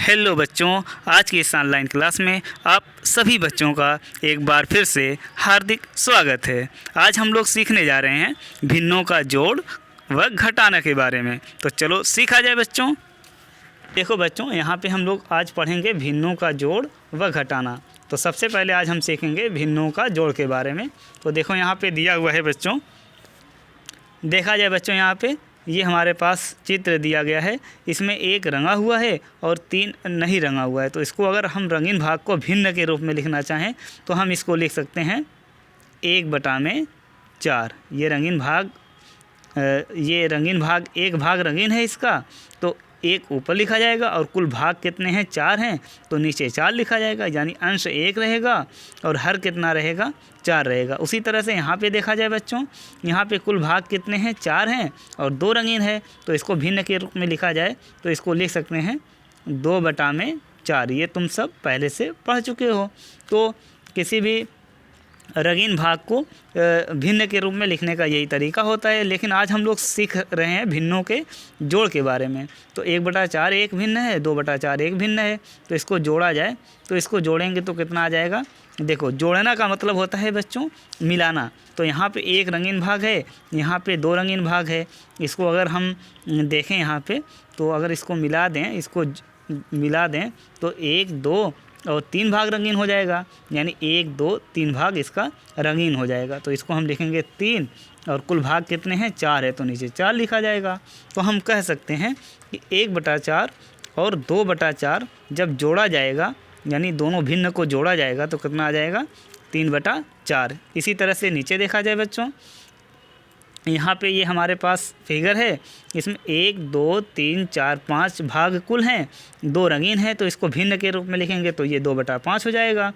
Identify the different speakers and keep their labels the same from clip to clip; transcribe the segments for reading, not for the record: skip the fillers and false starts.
Speaker 1: Hello बच्चों, आज की इस ऑनलाइन क्लास में आप सभी बच्चों का एक बार फिर से हार्दिक स्वागत है। आज हम लोग सीखने जा रहे हैं भिन्नों का जोड़ व घटाना के बारे में। तो चलो सीखा जाए बच्चों। देखो बच्चों, यहाँ पे हम लोग आज पढ़ेंगे भिन्नों का जोड़ व घटाना। तो सबसे पहले आज हम सीखेंगे भिन्नों का जोड़ के बारे में। तो देखो यहाँ पे दिया हुआ है बच्चों, देखा जाए बच्चों, यहाँ पे ये हमारे पास चित्र दिया गया है। इसमें एक रंगा हुआ है और 3 नहीं रंगा हुआ है। तो इसको अगर हम रंगीन भाग को भिन्न के रूप में लिखना चाहें तो हम इसको लिख सकते हैं 1/4। ये रंगीन भाग एक भाग रंगीन है इसका, तो 1 ऊपर लिखा जाएगा और कुल भाग कितने हैं, 4 हैं, तो नीचे 4 लिखा जाएगा। यानी अंश 1 रहेगा और हर कितना रहेगा, 4 रहेगा। उसी तरह से यहाँ पे देखा जाए बच्चों, यहाँ पे कुल भाग कितने हैं, 4 हैं और 2 रंगीन है। तो इसको भिन्न के रूप में लिखा जाए तो इसको लिख सकते हैं 2/4। ये तुम सब पहले से पढ़ चुके हो। तो किसी भी रंगीन भाग को भिन्न के रूप में लिखने का यही तरीका होता है। लेकिन आज हम लोग सीख रहे हैं भिन्नों के जोड़ के बारे में। तो 1/4 एक भिन्न है, 2/4 एक भिन्न है। तो इसको जोड़ा जाए, तो इसको जोड़ेंगे तो कितना आ जाएगा। देखो, जोड़ना का मतलब होता है बच्चों मिलाना। तो यहाँ पे 1 रंगीन भाग है, यहाँ पे 2 रंगीन भाग है। इसको अगर हम देखें यहाँ पे, तो अगर इसको मिला दें तो 1, 2 और 3 भाग रंगीन हो जाएगा। यानी 1, 2, 3 भाग इसका रंगीन हो जाएगा। तो इसको हम लिखेंगे 3 और कुल भाग कितने हैं, 4 है, तो नीचे 4 लिखा जाएगा। तो हम कह सकते हैं कि 1/4 और 2/4 जब जोड़ा जाएगा, यानी दोनों भिन्न को जोड़ा जाएगा, तो कितना आ जाएगा, 3/4। इसी तरह से नीचे देखा जाए बच्चों, यहाँ पे ये हमारे पास फिगर है। इसमें 1, 2, 3, 4, 5 भाग कुल हैं, 2 रंगीन हैं। तो इसको भिन्न के रूप में लिखेंगे तो ये 2/5 हो जाएगा।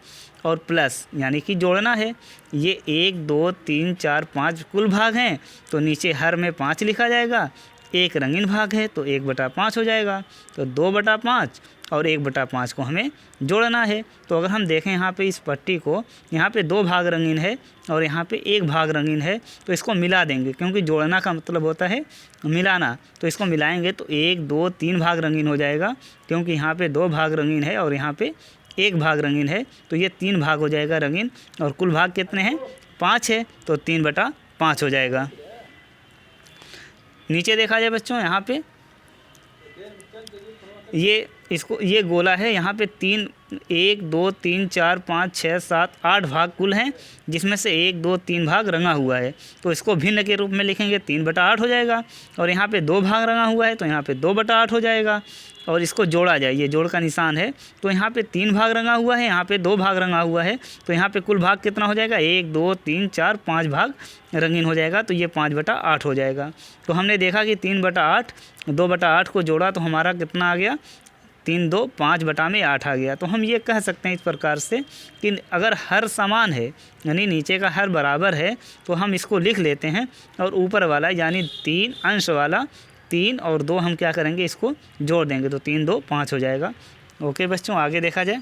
Speaker 1: और प्लस यानी कि जोड़ना है, ये 1, 2, 3, 4, 5 कुल भाग हैं, तो नीचे हर में 5 लिखा जाएगा। 1 रंगीन भाग है तो 1/5 हो जाएगा। तो 2/5 और 1/5 को हमें जोड़ना है। तो अगर हम देखें यहाँ पे इस पट्टी को, यहाँ पे 2 भाग रंगीन है और यहाँ पे 1 भाग रंगीन है। तो इसको मिला देंगे, क्योंकि जोड़ना का मतलब होता है मिलाना। तो इसको मिलाएंगे तो 1, 2, 3 भाग रंगीन हो जाएगा, क्योंकि यहाँ पे 2 भाग रंगीन है और यहाँ पे 1 भाग रंगीन है। तो ये 3 भाग हो जाएगा रंगीन। और कुल भाग कितने हैं, 5 है, तो 3/5 हो जाएगा। नीचे देखा जाए बच्चों, यहाँ पे ये गोला है। यहाँ पे 1, 2, 3, 4, 5, 6, 7, 8 भाग कुल हैं, जिसमें से 1, 2, 3 भाग रंगा हुआ है। तो इसको भिन्न के रूप में लिखेंगे 3/8 हो जाएगा। और यहाँ पे 2 भाग रंगा हुआ है, तो यहाँ पे 2/8 हो जाएगा। और इसको जोड़ा जाए, ये जोड़ का निशान है। तो यहाँ पे 3 भाग रंगा हुआ है, यहाँ पे 2 भाग रंगा हुआ है। तो यहाँ पे कुल भाग कितना हो जाएगा, 1, 2, 3, 4, 5 भाग रंगीन हो जाएगा। तो ये 5/8 हो जाएगा। तो हमने देखा कि 3/8, 2/8 को जोड़ा तो हमारा कितना आ गया, 3, 2, 5/8 आ गया। तो हम ये कह सकते हैं इस प्रकार से कि अगर हर समान है, यानी नीचे का हर बराबर है, तो हम इसको लिख लेते हैं। और ऊपर वाला यानी 3 अंश वाला 3 और 2 हम क्या करेंगे, इसको जोड़ देंगे। तो 3, 2, 5 हो जाएगा। ओके बच्चों, आगे देखा जाए।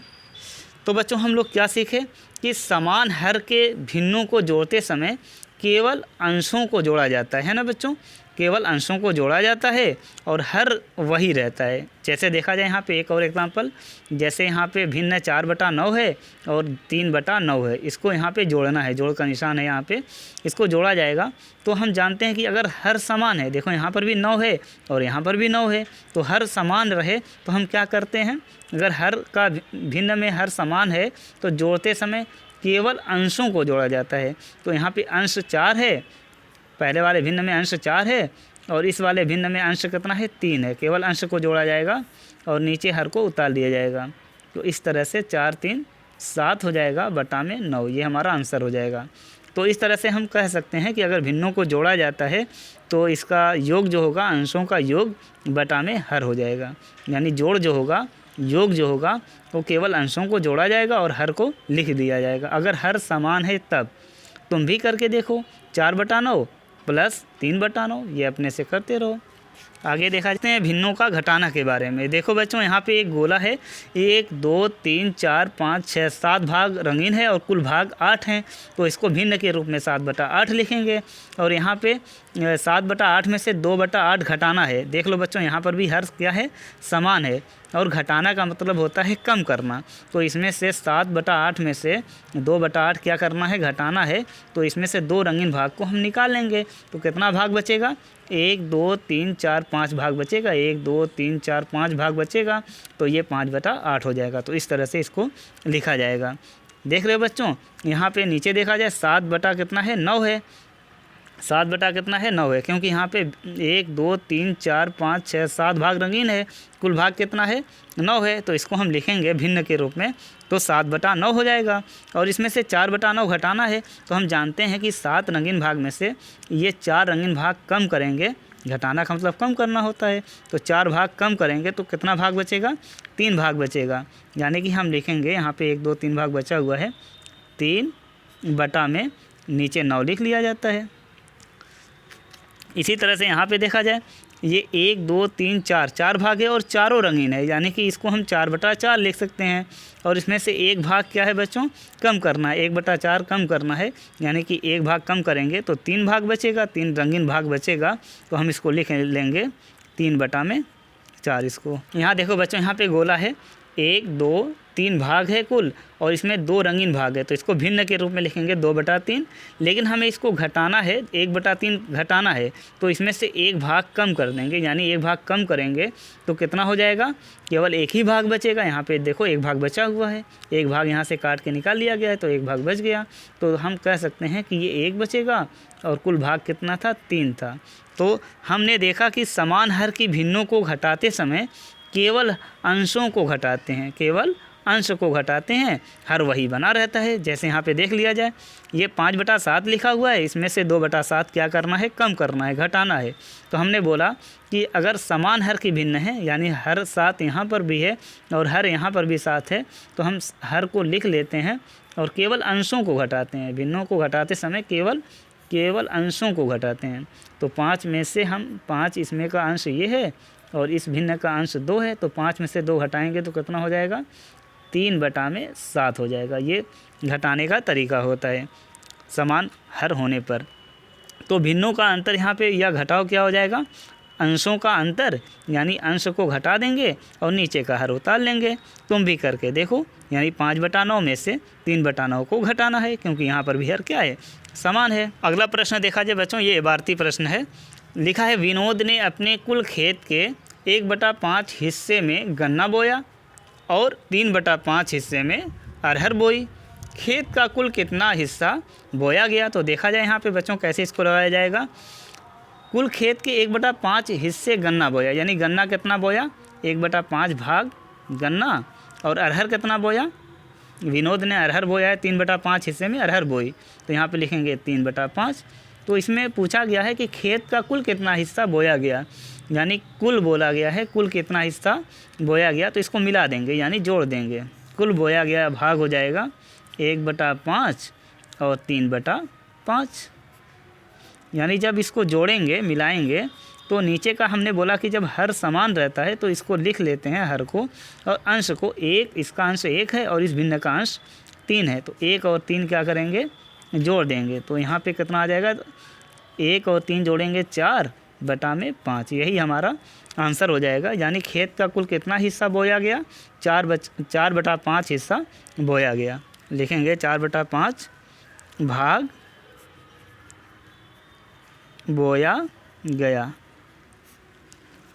Speaker 1: तो बच्चों हम लोग क्या सीखे कि समान हर के भिन्नों को जोड़ते समय केवल अंशों को जोड़ा जाता है ना बच्चों, केवल अंशों को जोड़ा जाता है और हर वही रहता है। जैसे देखा जाए यहाँ पे एक और एग्जांपल, जैसे यहाँ पे भिन्न 4/9 है और 3/9 है। इसको यहाँ पे जोड़ना है, जोड़ का निशान है यहाँ पे, इसको जोड़ा जाएगा। तो हम जानते हैं कि अगर हर समान है, देखो यहाँ पर भी 9 है और यहाँ पर भी 9 है, तो हर समान रहे तो हम क्या करते हैं, अगर हर का भिन्न में हर समान है तो जोड़ते समय केवल अंशों को जोड़ा जाता है। तो यहाँ पे अंश 4 है, पहले वाले भिन्न में अंश 4 है और इस वाले भिन्न में अंश कितना है, 3 है। केवल अंश को जोड़ा जाएगा और नीचे हर को उतार दिया जाएगा। तो इस तरह से 4, 3, 7 हो जाएगा बटा में 9, ये हमारा आंसर हो जाएगा। तो इस तरह से हम कह सकते हैं कि अगर भिन्नों को जोड़ा जाता है तो इसका योग जो होगा, अंशों का योग बटा में हर हो जाएगा। यानी जोड़ जो होगा, योग जो होगा, वो केवल अंशों को जोड़ा जाएगा और हर को लिख दिया जाएगा। अगर हर समान है तब तुम भी करके देखो, 4/9 प्लस 3/9, ये अपने से करते रहो। आगे देखा जाते हैं भिन्नों का घटाना के बारे में। देखो बच्चों यहाँ पे एक गोला है, 1 2 3 4 5 6 7 भाग रंगीन है और कुल भाग 8 हैं, तो इसको भिन्न के रूप में 7/8 लिखेंगे। और यहाँ पे 7/8 में से 2/8 घटाना है। देख लो बच्चों यहाँ पर भी हर क्या है, समान है, और घटाना का मतलब होता है कम करना। तो इसमें से 7/8 में से 2/8 क्या करना है, घटाना है। तो इसमें से 2 रंगीन भाग को हम निकाल लेंगे, तो कितना भाग बचेगा, 1 2 3 4 5 भाग बचेगा, 1 2 3 4 5 भाग बचेगा, तो ये 5/8 हो जाएगा। तो इस तरह से इसको लिखा जाएगा। देख रहे हो बच्चों, यहाँ पे नीचे देखा जाए 7 कितना है, 9 है। 7 कितना है, 9 है, क्योंकि यहाँ पे 1 2 3 4 5 6 7 भाग रंगीन है, कुल भाग कितना है, 9 है। तो इसको हम लिखेंगे भिन्न के रूप में, तो 7/9 हो जाएगा। और इसमें से 4/9 घटाना है, तो हम जानते हैं कि 7 रंगीन भाग में से ये 4 रंगीन भाग कम करेंगे। घटाना का मतलब कम करना होता है, तो 4 भाग कम करेंगे तो कितना भाग बचेगा, 3 भाग बचेगा। यानी कि हम लिखेंगे यहाँ पे 1 2 3 भाग बचा हुआ है, 3 में नीचे 9 लिख लिया जाता है। इसी तरह से यहाँ पे देखा जाए ये 1 2 3 4 भाग है और चारों रंगीन है, यानी कि इसको हम 4/4 लिख सकते हैं। और इसमें से एक भाग क्या है बच्चों, कम करना है, 1/4 कम करना है, यानी कि एक भाग कम करेंगे तो 3 भाग बचेगा, 3 रंगीन भाग बचेगा। तो हम इसको लिख लेंगे 3/4 इसको। यहाँ देखो बच्चों यहाँ पे गोला है, 1 2 3 भाग है कुल, और इसमें 2 रंगीन भाग है, तो इसको भिन्न के रूप में लिखेंगे 2/3। लेकिन हमें इसको घटाना है, 1/3 घटाना है, तो इसमें से एक भाग कम कर देंगे, यानी एक भाग कम करेंगे तो कितना हो जाएगा, केवल एक ही भाग बचेगा। यहाँ पे देखो एक भाग बचा हुआ है, एक भाग यहाँ से काट के निकाल लिया गया है, तो एक भाग बच गया। तो हम कह सकते हैं कि ये 1 बचेगा और कुल भाग कितना था, 3 था। तो हमने देखा कि समान हर की भिन्नों को घटाते समय केवल अंशों को घटाते हैं, केवल अंश को घटाते हैं, हर वही बना रहता है। जैसे यहाँ पे देख लिया जाए, ये 5/7 लिखा हुआ है, इसमें से 2/7 क्या करना है, कम करना है, घटाना है। तो हमने बोला कि अगर समान हर की भिन्न है, यानी हर 7 यहाँ पर भी है और हर यहाँ पर भी 7 है, तो हम हर को लिख लेते हैं और केवल अंशों को घटाते हैं। भिन्नों को घटाते समय केवल अंशों को घटाते हैं। तो 5 में से हम 5, इसमें का अंश ये है और इस भिन्न का अंश 2 है, तो 5 में से 2 घटाएंगे तो कितना हो जाएगा, 3/7 हो जाएगा। ये घटाने का तरीका होता है समान हर होने पर। तो भिन्नों का अंतर यहाँ पे या घटाव क्या हो जाएगा, अंशों का अंतर, यानी अंश को घटा देंगे और नीचे का हर उतार लेंगे। तुम भी करके देखो, यानी 5/9 में से 3/9 को घटाना है, क्योंकि यहाँ पर भी हर क्या है, समान है। अगला प्रश्न देखा जाए बच्चों, ये इबारती प्रश्न है। लिखा है विनोद ने अपने कुल खेत के 1/5 हिस्से में गन्ना बोया और 3/5 हिस्से में अरहर बोई। खेत का कुल कितना हिस्सा बोया गया। तो देखा जाए यहाँ पे बच्चों कैसे इसको लगाया जाएगा। कुल खेत के 1/5 हिस्से गन्ना बोया, यानी गन्ना कितना बोया, 1/5 भाग गन्ना, और अरहर कितना बोया, विनोद ने अरहर बोया है, 3/5 हिस्से में अरहर बोई। तो यहाँ पे लिखेंगे 3/5। तो इसमें पूछा गया है कि खेत का कुल कितना हिस्सा बोया गया, यानी कुल बोला गया है, कुल कितना हिस्सा बोया गया, तो इसको मिला देंगे, यानी जोड़ देंगे। कुल बोया गया भाग हो जाएगा 1/5 और 3/5, यानी जब इसको जोड़ेंगे, मिलाएंगे, तो नीचे का हमने बोला कि जब हर समान रहता है तो इसको लिख लेते हैं हर को, और अंश को 1, इसका अंश 1 है और इस भिन्न का अंश 3 है, तो 1 और 3 क्या करेंगे, जोड़ देंगे। तो यहाँ पे कितना आ जाएगा, 1 और 3 जोड़ेंगे 4/5, यही हमारा आंसर हो जाएगा। यानी खेत का कुल कितना हिस्सा बोया गया, 4/5 हिस्सा बोया गया। लिखेंगे 4/5 भाग बोया गया।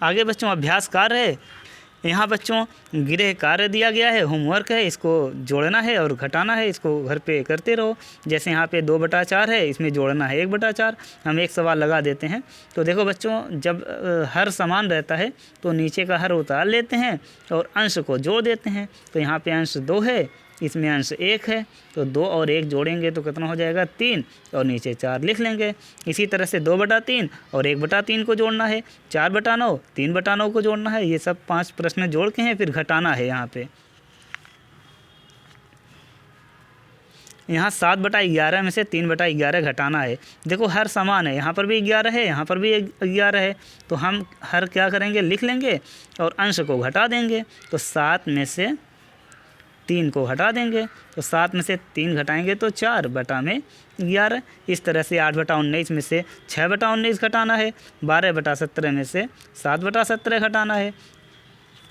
Speaker 1: आगे बच्चों अभ्यास कार्य है। यहाँ बच्चों गृह कार्य दिया गया है, होमवर्क है, इसको जोड़ना है और घटाना है, इसको घर पे करते रहो। जैसे यहाँ पे 2/4 है, इसमें जोड़ना है 1/4। हम एक सवाल लगा देते हैं। तो देखो बच्चों, जब हर समान रहता है तो नीचे का हर उतार लेते हैं और अंश को जोड़ देते हैं। तो यहाँ पे अंश 2 है, इसमें अंश 1 है, तो 2 और 1 जोड़ेंगे तो कितना हो जाएगा, 3, और नीचे 4 लिख लेंगे। इसी तरह से 2/3 और 1/3 को जोड़ना है, 4/9, 3/9 को जोड़ना है। ये सब 5 प्रश्न जोड़ के हैं, फिर घटाना है। यहाँ पे यहाँ 7/11 में से 3/11 घटाना है। देखो हर समान है, यहाँ पर भी 11 है, यहाँ पर भी 11 है, तो हम हर क्या करेंगे, लिख लेंगे और अंश को घटा देंगे। तो 7 में से 3 को हटा देंगे, तो 7 में से 3 घटाएंगे तो 4/11। इस तरह से 8/19 में से 6/19 घटाना है, 12/17 में से 7/17 घटाना है,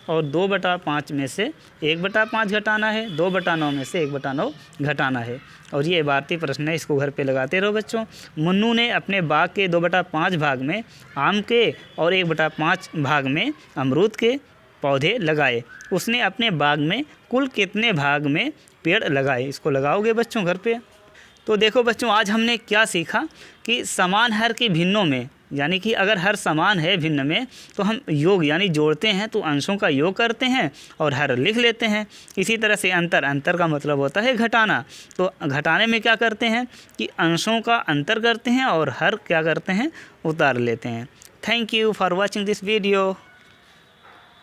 Speaker 1: और 2/5 में से 1/5 घटाना है, 2/9 में से 1/9 घटाना है। और ये भारतीय प्रश्न है, इसको घर पे लगाते रहो बच्चों। मुन्नू ने अपने बाग के 2/5 भाग में आम के और 1/5 भाग में अमरूद के पौधे लगाए। उसने अपने बाग में कुल कितने भाग में पेड़ लगाए? इसको लगाओगे बच्चों घर पे। तो देखो बच्चों, आज हमने क्या सीखा कि समान हर के भिन्नों में, यानी कि अगर हर समान है भिन्न में तो हम योग यानी जोड़ते हैं, तो अंशों का योग करते हैं और हर लिख लेते हैं। इसी तरह से अंतर का मतलब होता है घटाना। तो घटाने में क्या करते हैं कि अंशों का अंतर करते हैं और हर क्या करते हैं, उतार लेते हैं। Thank you for watching this video.